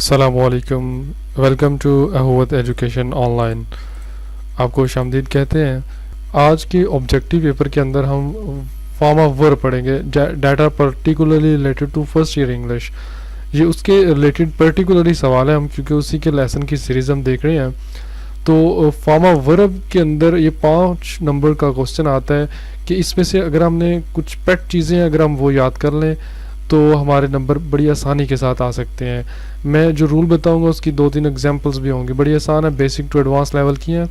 अस्सलामुअलैकुम। Welcome to अहूवत education online. आपको खुशामदीद कहते हैं। आज के ऑब्जेक्टिव पेपर के अंदर हम फॉर्म ऑफ वर्ब पढ़ेंगे। Data particularly related to first year English. ये उसके रिलेटेड पर्टिकुलरली सवाल है, हम क्योंकि उसी के लेसन की सीरीज़ हम देख रहे हैं। तो फॉर्म ऑफ वर्ब के अंदर ये 5 नंबर का क्वेश्चन आता है कि इसमें से अगर हमने कुछ पेट चीज़ें अगर हम वो याद कर लें तो हमारे नंबर बड़ी आसानी के साथ आ सकते हैं। मैं जो रूल बताऊंगा उसकी 2-3 एग्जांपल्स भी होंगी। बड़ी आसान है, बेसिक टू एडवांस लेवल की हैं।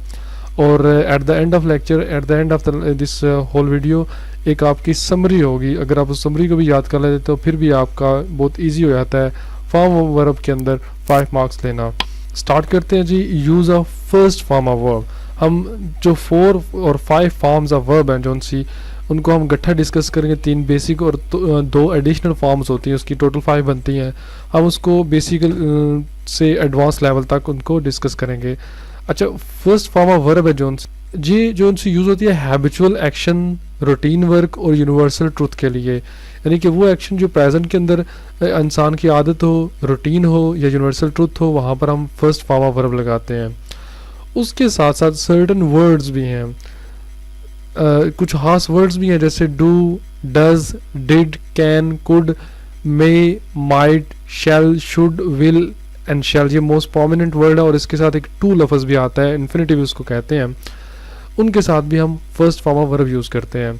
और at the end of lecture, at the end of this whole video एक आपकी समरी होगी। अगर आप उस समरी को भी याद कर लेते तो फिर भी आपका बहुत ईजी हो जाता है फॉर्म ऑफ वर्ब के अंदर 5 मार्क्स लेना। स्टार्ट करते हैं जी। Use of first form of verb. हम जो 4 और 5 फॉर्म्स ऑफ वर्ब हैं जो उनको हम गट्ठा डिस्कस करेंगे। 3 बेसिक और 2 एडिशनल फॉर्म्स होती हैं, उसकी टोटल 5 बनती हैं। हम उसको बेसिक से एडवांस लेवल तक उनको डिस्कस करेंगे। अच्छा, फर्स्ट फॉर्म ऑफ वर्ब है जो यूज़ होती है हैबिचुअल एक्शन, रूटीन वर्क और यूनिवर्सल ट्रुथ के लिए। यानी कि वो एक्शन जो प्रेजेंट के अंदर इंसान की आदत हो, रूटीन हो या यूनिवर्सल ट्रुथ हो, वहाँ पर हम फर्स्ट फॉर्म ऑफ वर्ब लगाते हैं। उसके साथ साथ सर्टन वर्ड्स भी हैं, कुछ खास वर्ड्स भी हैं जैसे do, does, did, can, could, may, might, shall, should, will and shall. ये मोस्ट प्रोमिनेंट वर्ड है और इसके साथ एक टू लफ्ज़ भी आता है, इन्फिनिटिव उसको कहते हैं। उनके साथ भी हम first form of verb use करते हैं।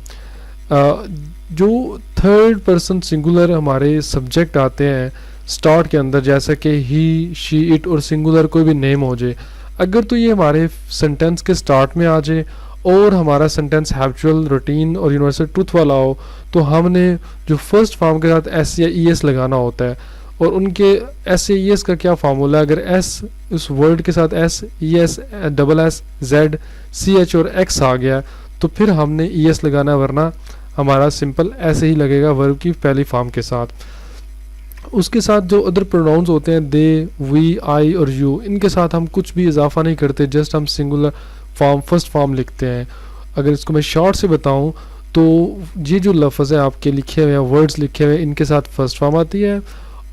जो थर्ड पर्सन सिंगुलर हमारे सब्जेक्ट आते हैं स्टार्ट के अंदर, जैसे कि ही, शी, इट और सिंगुलर कोई भी नेम हो जाए, अगर तो ये हमारे सेंटेंस के स्टार्ट में आ जाए और हमारा सेंटेंस हैबिचुअल, रूटीन और यूनिवर्सल ट्रुथ वाला हो, तो हमने जो फर्स्ट फॉर्म के साथ एस या ई एस लगाना होता है। और उनके एस या ई एस का क्या फार्मूला है? अगर एस उस वर्ड के साथ S, E S, double S, Z, C H और एक्स आ गया तो फिर हमने ई एस लगाना, वरना हमारा सिंपल ऐसे ही लगेगा वर्ब की पहली फॉर्म के साथ। उसके साथ जो अदर प्रोनाउंस होते हैं दे, वी, आई और यू, इनके साथ हम कुछ भी इजाफा नहीं करते, जस्ट हम सिंगुलर फॉर्म फर्स्ट फॉर्म लिखते हैं। अगर इसको मैं शॉर्ट से बताऊं तो ये जो लफ्ज़ है आपके लिखे हुए हैं, वर्ड्स लिखे हुए हैं, इनके साथ फर्स्ट फॉर्म आती है।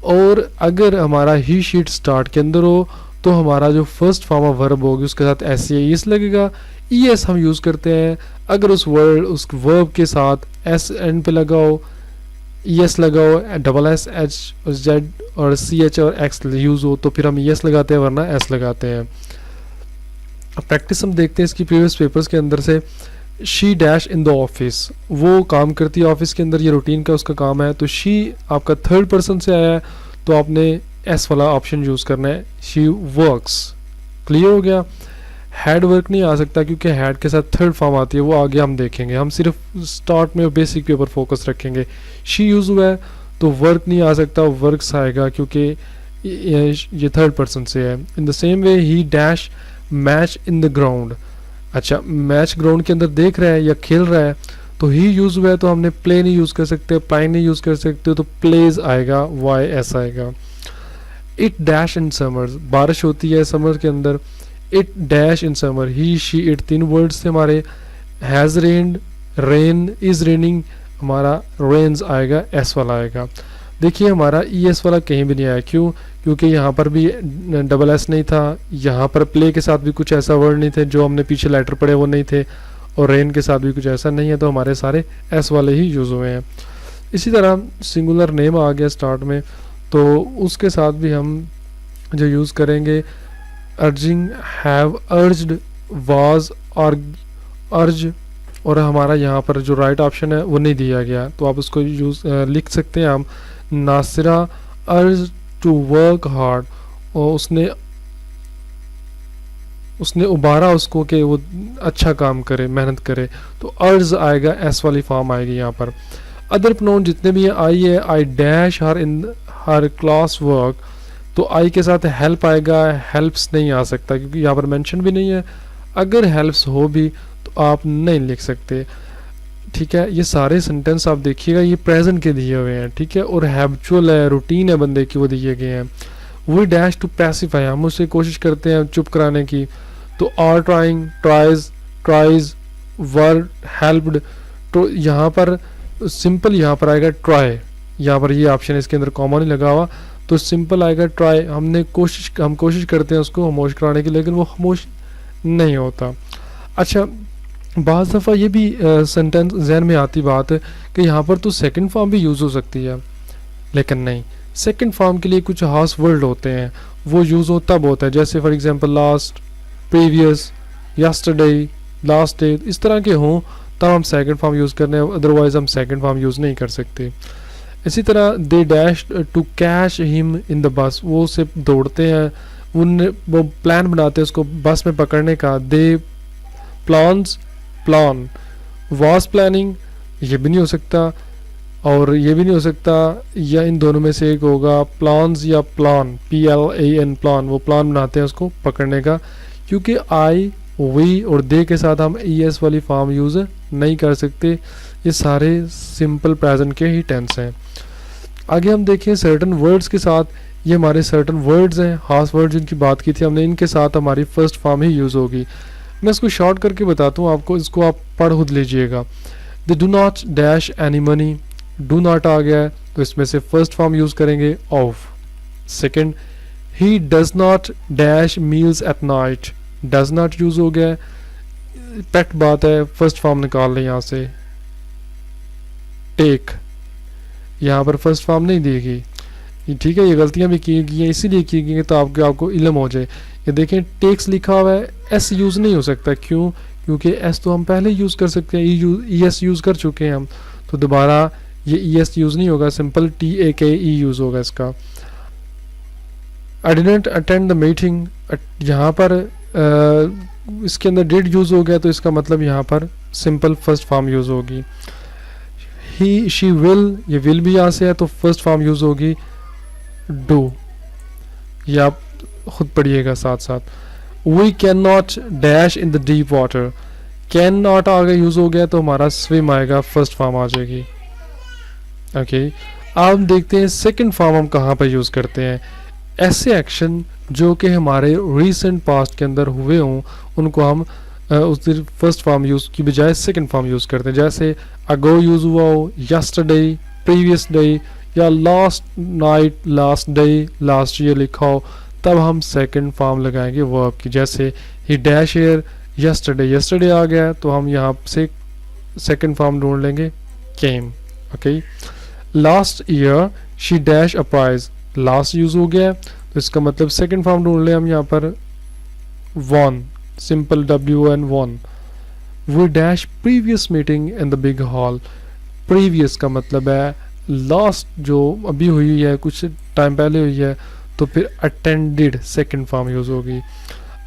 और अगर हमारा ही शीट स्टार्ट के अंदर हो तो हमारा जो फर्स्ट फॉर्म ऑफ वर्ब होगी उसके साथ एस या एस लगेगा। ई एस हम यूज़ करते हैं अगर उस वर्ब के साथ एस एंड पे लगाओ, ई एस लगाओ, डबल एस, एच, जेड और सी एच और एक्स यूज़ हो तो फिर हम ई एस लगाते हैं, वरना एस लगाते हैं। प्रैक्टिस हम देखते हैं इसकी प्रीवियस पेपर्स के अंदर से। She dash in the office, वो काम करती है ऑफिस के अंदर, ये रूटीन का उसका काम है। तो शी आपका थर्ड पर्सन से आया है तो आपने एस वाला ऑप्शन यूज़ करना है, शी वर्क्स। क्लियर हो गया? हैड वर्क नहीं आ सकता क्योंकि हैड के साथ थर्ड फॉर्म आती है, वो आगे हम देखेंगे। हम सिर्फ स्टार्ट में बेसिक के ऊपर फोकस रखेंगे। शी यूज़ हुआ है तो वर्क नहीं आ सकता, वर्क्स आएगा क्योंकि ये थर्ड पर्सन से है। In the same way he dash match in the ground. अच्छा, मैच ग्राउंड के अंदर देख रहा है या खेल रहा है तो ही यूज़ हुआ है, तो हमने प्ले नहीं यूज़ कर सकते, प्लाई नहीं यूज़ कर सकते, तो प्लेज आएगा, वाई एस आएगा। इट डैश इन समर, बारिश होती है समर के अंदर। It dash in summer, he, she, it 3 words थे हमारे। Has rained, rain, is raining, हमारा रेन्स आएगा, एस वाला आएगा। देखिए हमारा ई एस वाला कहीं भी नहीं आया, क्यों? क्योंकि यहाँ पर भी डबल एस नहीं था, यहाँ पर प्ले के साथ भी कुछ ऐसा वर्ड नहीं थे, जो हमने पीछे लेटर पढ़े वो नहीं थे, और रेन के साथ भी कुछ ऐसा नहीं है, तो हमारे सारे एस वाले ही यूज़ हुए हैं। इसी तरह सिंगुलर नेम आ गया स्टार्ट में, तो उसके साथ भी हम जो यूज़ करेंगे अर्जिंग, हैव, अर्ज्ड, वाज, अर्ज, और हमारा यहाँ पर जो राइट ऑप्शन है वो नहीं दिया गया, तो आप उसको लिख सकते हैं हम Nasira urge to work hard, और उसने उबारा उसको कि वो अच्छा काम करे, मेहनत करे, तो अर्ज आएगा, एस वाली फॉर्म आएगी यहाँ पर। अदर प्रोनाउन जितने भी हैं, आई है, I dash her in her class work, तो आई के साथ हेल्प आएगा, हेल्प्स नहीं आ सकता क्योंकि यहाँ पर मेंशन भी नहीं है। अगर हेल्प्स हो भी तो आप नहीं लिख सकते, ठीक है। ये सारे सेंटेंस आप देखिएगा, ये प्रेजेंट के दिए हुए हैं, ठीक है, और हैबिचुअल है, रूटीन है बंदे की, वो दिए गए हैं। वी डैश टू पैसिफाई, हम उससे कोशिश करते हैं चुप कराने की, तो are trying, tries, tries, were helped, तो यहाँ पर सिंपल यहाँ पर आएगा ट्राई, यहाँ पर ये ऑप्शन इसके अंदर कॉमन नहीं लगा हुआ, तो सिंपल आएगा ट्राई। हम कोशिश करते हैं उसको खामोश कराने की, लेकिन वो खामोश नहीं होता। अच्छा, बाज़ दफ़ा ये भी सेंटेंस जहन में आती बात है कि यहाँ पर तो सेकंड फॉर्म भी यूज़ हो सकती है, लेकिन नहीं, सेकंड फॉर्म के लिए कुछ खास वर्ड होते हैं, वो यूज़ होता बहुत है। जैसे for example last, previous, yesterday, last day, इस तरह के हों तब हम सेकंड फॉर्म यूज़ करने, अदरवाइज हम सेकंड फॉर्म यूज़ नहीं कर सकते। इसी तरह they dash to catch him in the bus, वो उसे दौड़ते हैं, वो प्लान बनाते हैं उसको बस में पकड़ने का। दे प्लान्स, प्लान, वाज प्लानिंग, ये भी नहीं हो सकता, और ये भी नहीं हो सकता, या इन दोनों में से एक होगा, प्लान्स या प्लान, PLAN, प्लान, वो प्लान बनाते हैं उसको पकड़ने का। क्योंकि आई, वी और दे के साथ हम ES वाली फॉर्म यूज़ नहीं कर सकते, ये सारे सिंपल प्रेजेंट के ही टेंस हैं। आगे हम देखें सर्टन वर्ड्स के साथ, ये हमारे सर्टन वर्ड्स हैं, खास वर्ड जिनकी बात की थी हमने, इनके साथ हमारी फर्स्ट फॉर्म ही यूज़ होगी। मैं इसको शॉर्ट करके बताता हूँ आपको, इसको आप पढ़ खुद लीजिएगा। They do not dash any money, do not आ गया है तो इसमें से फर्स्ट फॉर्म यूज़ करेंगे of. Second, he does not dash meals at night, does not use हो गया है, पैक्ट बात है, फर्स्ट फॉर्म निकाल लें यहाँ से, टेक, यहाँ पर फर्स्ट फॉर्म नहीं दी गई, ठीक है। ये गलतियाँ भी की गई हैं, इसीलिए की गई हैं तो आपको इल्म हो जाए। ये देखें टेक्स लिखा हुआ है, एस यूज़ नहीं हो सकता, क्यों? क्योंकि एस तो हम पहले यूज़ कर सकते हैं, ES यूज़ कर चुके हैं हम, तो दोबारा ये ES यूज़ नहीं होगा, सिंपल TAKE यूज़ होगा इसका। I didn't attend the meeting, यहाँ पर इसके अंदर डिड यूज़ हो गया तो इसका मतलब यहाँ पर सिंपल फर्स्ट फॉर्म यूज़ होगी। ही, शी, विल, ये विल भी यहाँ से है तो फर्स्ट फॉर्म यूज़ होगी डू, ये आप खुद पढ़िएगा साथ साथ। We can not dash in the deep water, can not आगे यूज़ हो गया तो हमारा स्विम आएगा, फर्स्ट फॉर्म आ जाएगी। ओके, अब हम देखते हैं सेकंड फॉर्म हम कहाँ पर यूज़ करते हैं। ऐसे एक्शन जो कि हमारे रीसेंट पास्ट के अंदर हुए हों उनको हम उस दिन फर्स्ट फॉर्म यूज़ की बजाय सेकंड फॉर्म यूज़ करते हैं। जैसे अगो यूज़ हुआ हो, यस्टरडे, प्रीवियस डे, या last night, last day, last year लिखा हो, तब हम सेकंड फॉर्म लगाएंगे वर्ब की। जैसे he dash here yesterday, yesterday आ गया तो हम यहाँ से सेकंड फॉर्म ढूंढ लेंगे came. Okay, last year she dash a prize, last use हो गया तो इसका मतलब सेकंड फॉर्म ढूंढ लें हम यहाँ पर won, simple WN, won. We dash previous meeting in the big hall, previous का मतलब है लास्ट जो अभी हुई है, कुछ टाइम पहले हुई है, तो फिर अटेंडेड सेकंड फॉर्म यूज़ होगी।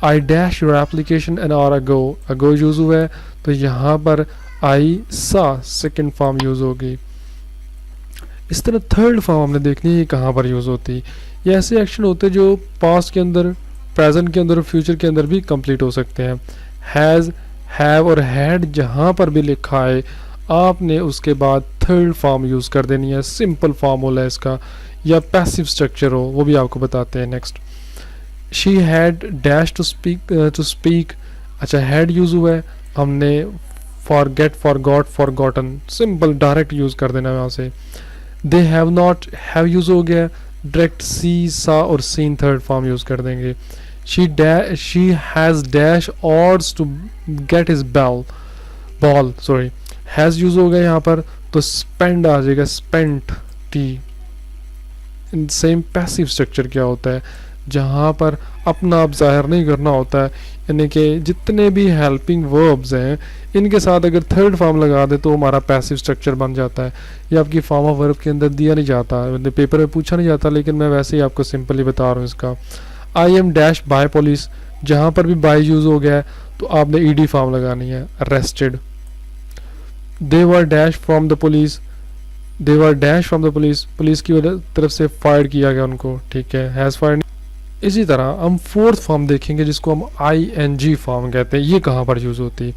I dash your application an hour ago, ago use हुआ है तो यहाँ पर आई सा सेकंड फॉर्म यूज़ होगी। इस तरह थर्ड फॉर्म हमने देखनी है कहाँ पर यूज़ होती है। ये ऐसे एक्शन होते हैं जो पास्ट के अंदर, प्रेजेंट के अंदर और फ्यूचर के अंदर भी कंप्लीट हो सकते हैं। हैज़, हैव और हैड जहाँ पर भी लिखा है आपने उसके बाद थर्ड फॉर्म यूज़ कर देनी है, सिंपल फॉर्मूला है इसका, या पैसिव स्ट्रक्चर हो वो भी आपको बताते हैं next. She had dash to speak, अच्छा हैड यूज़ हुआ है, हमने forget, forgot, forgotten, simple direct use कर देना है यहाँ से। They have not, have use हो गया, डायरेक्ट सी, सा और सीन थर्ड फॉर्म यूज़ कर देंगे। She has dash orders to get his ball, sorry, has use हो गया यहाँ पर तो स्पेंड आ जाएगा, spent, T. Same passive structure क्या होता है, जहाँ पर अपना आप जाहिर नहीं करना होता है, यानी कि जितने भी हेल्पिंग वर्ब्स हैं इनके साथ अगर थर्ड फॉर्म लगा दे तो हमारा पैसिव स्ट्रक्चर बन जाता है। ये आपकी फॉर्म ऑफ वर्ब के अंदर दिया नहीं जाता, मतलब पेपर में पूछा नहीं जाता, लेकिन मैं वैसे ही आपको सिंपली बता रहा हूँ इसका। I am dash by police, जहाँ पर भी बाय यूज़ हो गया है तो आपने ED फॉर्म लगानी है, arrested. They were dash from the police, they were dash from the police, police की तरफ से फायर किया गया उनको, ठीक है, हैज़ फायर। इसी तरह हम फोर्थ फॉर्म देखेंगे जिसको हम ING फॉर्म कहते हैं, ये कहाँ पर यूज़ होती है।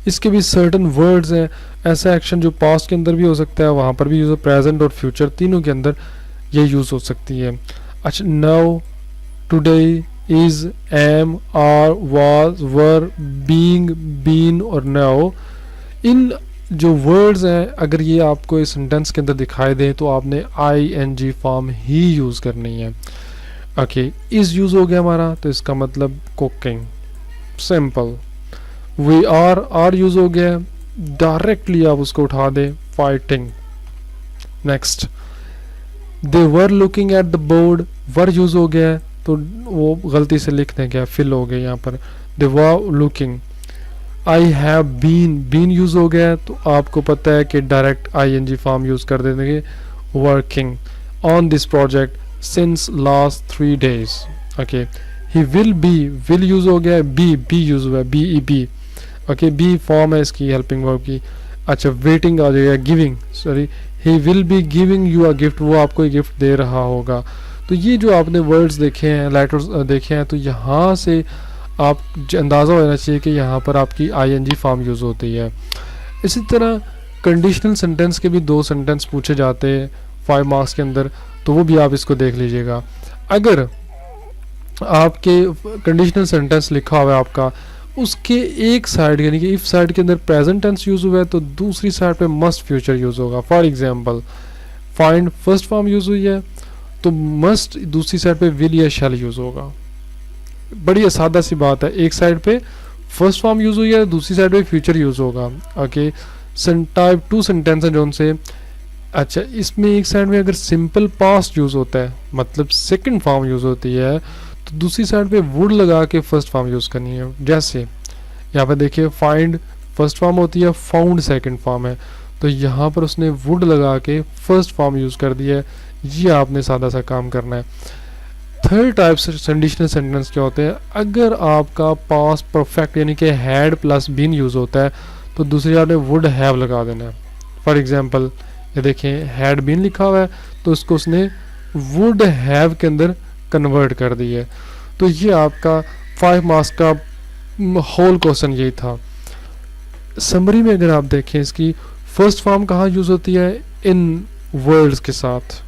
इसके भी सर्टन वर्ड्स हैं, ऐसा एक्शन जो पास्ट के अंदर भी हो सकता है, वहाँ पर भी यूज़, प्रेजेंट और फ्यूचर तीनों के अंदर ये यूज़ हो सकती है। अच्छा, now, today, is, am, are, was, were, being, been और नाउ, इन जो वर्ड्स हैं अगर ये आपको इस सेंटेंस के अंदर दिखाई दे तो आपने ing फॉर्म ही यूज़ करनी है। ओके, इज यूज़ हो गया हमारा, तो इसका मतलब cooking, simple. We are use हो गया, डायरेक्टली आप उसको उठा दें, fighting. Next, they were looking at the board, were use हो गया तो वो गलती से लिख दें, क्या फिल हो गया यहाँ पर, they were looking. I have been use हो गया तो आपको पता है कि डायरेक्ट ing फॉर्म यूज़ कर देंगे, working on this project since last 3 days। Okay, he will use हो गया, बी यूज़ हुआ, BEB। ओके, बी फॉर्म है इसकी हेल्पिंग वर्ब की। अच्छा, वेटिंग आ जाएगा, giving, sorry, he will be giving you a gift, वो आपको गिफ्ट दे रहा होगा। तो ये जो आपने वर्ड्स देखे हैं, लेटर्स देखे हैं, तो यहाँ से आप अंदाज़ा होना चाहिए कि यहाँ पर आपकी ing फॉर्म यूज़ होती है। इसी तरह कंडीशनल सेंटेंस के भी 2 सेंटेंस पूछे जाते हैं 5 मार्क्स के अंदर, तो वो भी आप इसको देख लीजिएगा। अगर आपके कंडीशनल सेंटेंस लिखा हुआ है आपका, उसके एक साइड यानी कि इफ साइड के अंदर प्रेजेंट टेंस यूज़ हुआ है तो दूसरी साइड पे मस्ट फ्यूचर यूज़ होगा। For example, find first form use हुई है तो मस्ट दूसरी साइड पे विल या शैल यूज़ होगा। बड़ी सादा सी बात है, एक साइड पे फर्स्ट फॉर्म यूज़ हुई है, दूसरी साइड पे फ्यूचर यूज़ होगा। ओके, टाइप 2 सेंटेंस है जो से, अच्छा, इसमें एक साइड में अगर सिंपल पास्ट यूज़ होता है, मतलब सेकंड फॉर्म यूज़ होती है, तो दूसरी साइड पे वुड लगा के फर्स्ट फॉर्म यूज़ करनी है। जैसे यहाँ पे देखिए, फाइंड फर्स्ट फॉर्म होती है, फाउंड सेकंड फॉर्म है, तो यहाँ पर उसने वुड लगा के फर्स्ट फॉर्म यूज़ कर दिया है। ये आपने सादा सा काम करना है। थर्ड टाइप से कंडीशनल सेंटेंस क्या होते हैं, अगर आपका पास्ट परफेक्ट यानी कि हैड प्लस बीन यूज़ होता है तो दूसरी आपने वुड हैव लगा देना है। फॉर एग्जांपल, ये देखें, हैड बीन लिखा हुआ है तो उसको उसने वुड हैव के अंदर कन्वर्ट कर दी है। तो ये आपका 5 मार्क्स का होल क्वेश्चन यही था। समरी में अगर आप देखें, इसकी फर्स्ट फॉर्म कहाँ यूज़ होती है, इन वर्ड्स के साथ।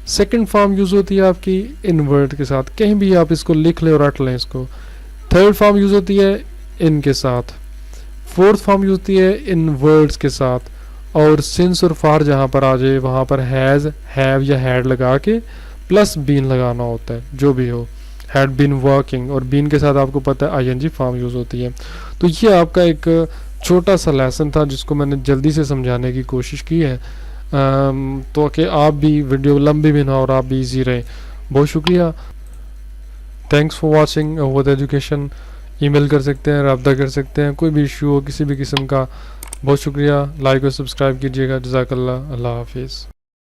सेकंड फॉर्म यूज़ होती है आपकी इन वर्ड के साथ, कहीं भी आप इसको लिख लें और रट लें इसको। थर्ड फॉर्म यूज़ होती है इन के साथ। फोर्थ फॉर्म यूज़ होती है इन वर्ड्स के साथ। और सिंस और फॉर जहाँ पर आ जाए वहाँ पर हैज़, हैव या हैड लगा के प्लस बीन लगाना होता है, जो भी हो। हैड बीन वर्किंग, और बीन के साथ आपको पता है ing फॉर्म यूज़ होती है। तो ये आपका एक छोटा सा लेसन था जिसको मैंने जल्दी से समझाने की कोशिश की है, तो कि आप भी वीडियो लंबी भी ना और आप भी इजी रहें। बहुत शुक्रिया, थैंक्स फॉर वाचिंग अहवत एजुकेशन। ईमेल कर सकते हैं, रब्ता कर सकते हैं, कोई भी इशू हो किसी भी किस्म का। बहुत शुक्रिया, लाइक और सब्सक्राइब कीजिएगा। जज़ाकल्लाह, अल्लाह हाफिज़।